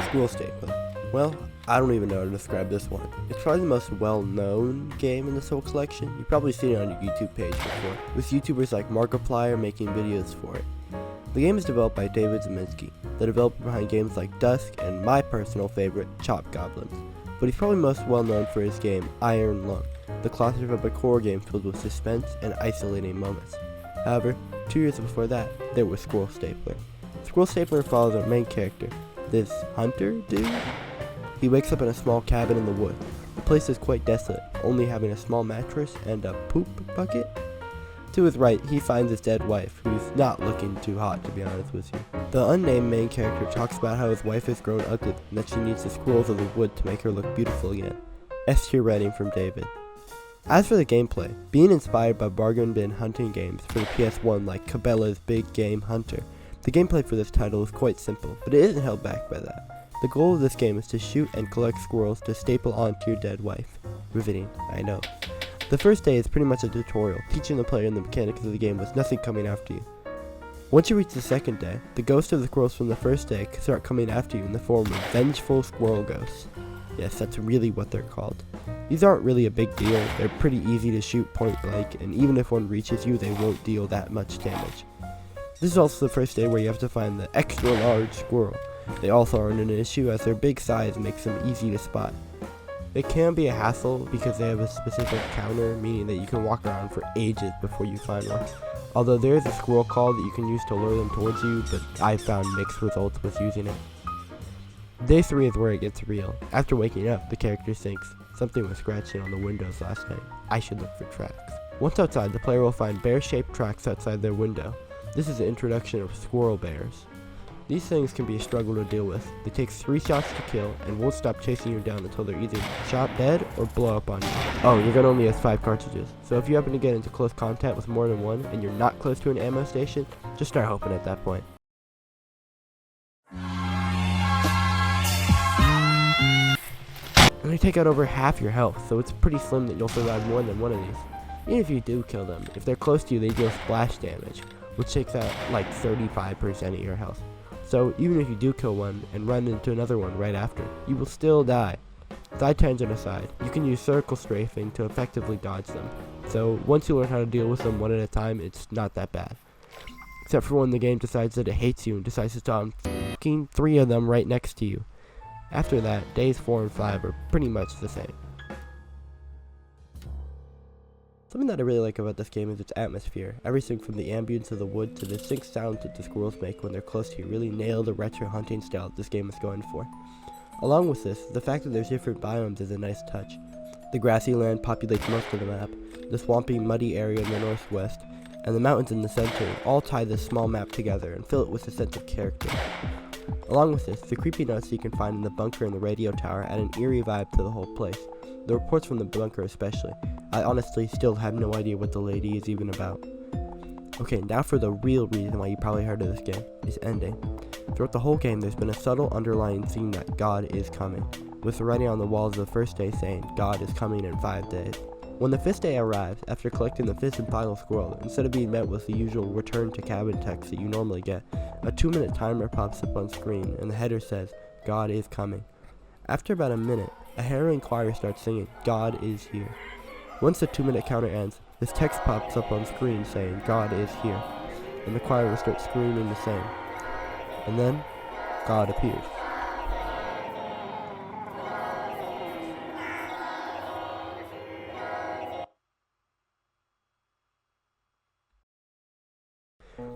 Squirrel Stapler. Well, I don't even know how to describe this one. It's probably the most well-known game in this whole collection. You've probably seen it on your YouTube page before, with YouTubers like Markiplier making videos for it. The game is developed by David Zeminski, the developer behind games like Dusk and my personal favorite, Chop Goblins. But he's probably most well known for his game Iron Lung, the claustrophobic horror game filled with suspense and isolating moments. However, 2 years before that, there was Squirrel Stapler. Squirrel Stapler follows our main character, this hunter dude. He wakes up in a small cabin in the woods. The place is quite desolate, only having a small mattress and a poop bucket. To his right, he finds his dead wife, who's not looking too hot, to be honest with you. The unnamed main character talks about how his wife has grown ugly and that she needs the squirrels of the wood to make her look beautiful again. S tier rating from David. As for the gameplay, being inspired by bargain bin hunting games for the PS1 like Cabela's Big Game Hunter, the gameplay for this title is quite simple, but it isn't held back by that. The goal of this game is to shoot and collect squirrels to staple onto your dead wife. Riveting, I know. The first day is pretty much a tutorial, teaching the player the mechanics of the game with nothing coming after you. Once you reach the second day, the ghosts of the squirrels from the first day start coming after you in the form of vengeful squirrel ghosts. Yes, that's really what they're called. These aren't really a big deal, they're pretty easy to shoot point blank, and even if one reaches you, they won't deal that much damage. This is also the first day where you have to find the extra large squirrel. They also aren't an issue as their big size makes them easy to spot. It can be a hassle because they have a specific counter, meaning that you can walk around for ages before you find one. Although there is a squirrel call that you can use to lure them towards you, but I found mixed results with using it. Day 3 is where it gets real. After waking up, the character thinks, something was scratching on the windows last night. I should look for tracks. Once outside, the player will find bear-shaped tracks outside their window. This is the introduction of squirrel bears. These things can be a struggle to deal with. They take 3 shots to kill and won't stop chasing you down until they're either shot dead or blow up on you. Oh, your gun only has 5 cartridges, so if you happen to get into close contact with more than one and you're not close to an ammo station, just start hoping at that point. And they take out over half your health, so it's pretty slim that you'll survive more than one of these. Even if you do kill them, if they're close to you, they deal splash damage, which takes out like 35% of your health. So even if you do kill one and run into another one right after, you will still die. Side tangent aside, you can use circle strafing to effectively dodge them. So once you learn how to deal with them one at a time, it's not that bad. Except for when the game decides that it hates you and decides to spawn fucking 3 of them right next to you. After that, days 4 and 5 are pretty much the same. Something that I really like about this game is its atmosphere. Everything from the ambience of the wood to the distinct sounds that the squirrels make when they're close to you really nail the retro hunting style that this game is going for. Along with this, the fact that there's different biomes is a nice touch. The grassy land populates most of the map, the swampy, muddy area in the northwest, and the mountains in the center all tie this small map together and fill it with a sense of character. Along with this, the creepy notes you can find in the bunker and the radio tower add an eerie vibe to the whole place. The reports from the bunker especially. I honestly still have no idea what the lady is even about. Okay, now for the real reason why you probably heard of this game, its ending. Throughout the whole game, there's been a subtle underlying theme that God is coming, with the writing on the walls of the first day saying, God is coming in 5 days. When the 5th day arrives, after collecting the 5th and final squirrel, instead of being met with the usual return to cabin text that you normally get, a 2-minute timer pops up on screen and the header says, God is coming. After about a minute, a harrowing choir starts singing, God is here. Once the 2-minute counter ends, this text pops up on screen saying, God is here, and the choir will start screaming the same. And then, God appears.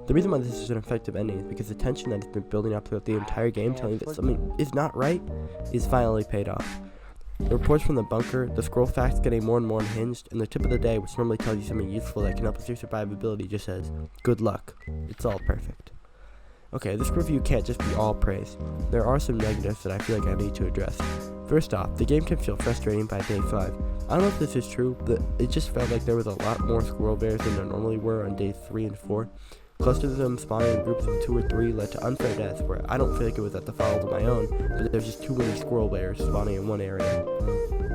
The reason why this is an effective ending is because the tension that has been building up throughout the entire game telling you that something is not right is finally paid off. The reports from the bunker, the scroll facts getting more and more unhinged, and the tip of the day, which normally tells you something useful that can help with your survivability, just says, good luck. It's all perfect. Okay, this review can't just be all praise. There are some negatives that I feel like I need to address. First off, the game can feel frustrating by day 5. I don't know if this is true, but it just felt like there was a lot more squirrel bears than there normally were on day 3 and 4. Clusters of them spawning in groups of 2 or 3 led to unfair deaths where I don't feel like it was at the fault of my own, but there's just too many squirrel bears spawning in one area.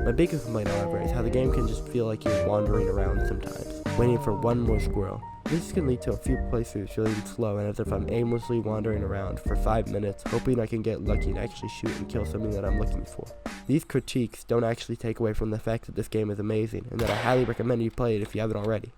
My biggest complaint, however, is how the game can just feel like you're wandering around sometimes, waiting for one more squirrel. This can lead to a few playthroughs feeling slow and as if I'm aimlessly wandering around for 5 minutes, hoping I can get lucky and actually shoot and kill something that I'm looking for. These critiques don't actually take away from the fact that this game is amazing, and that I highly recommend you play it if you haven't already.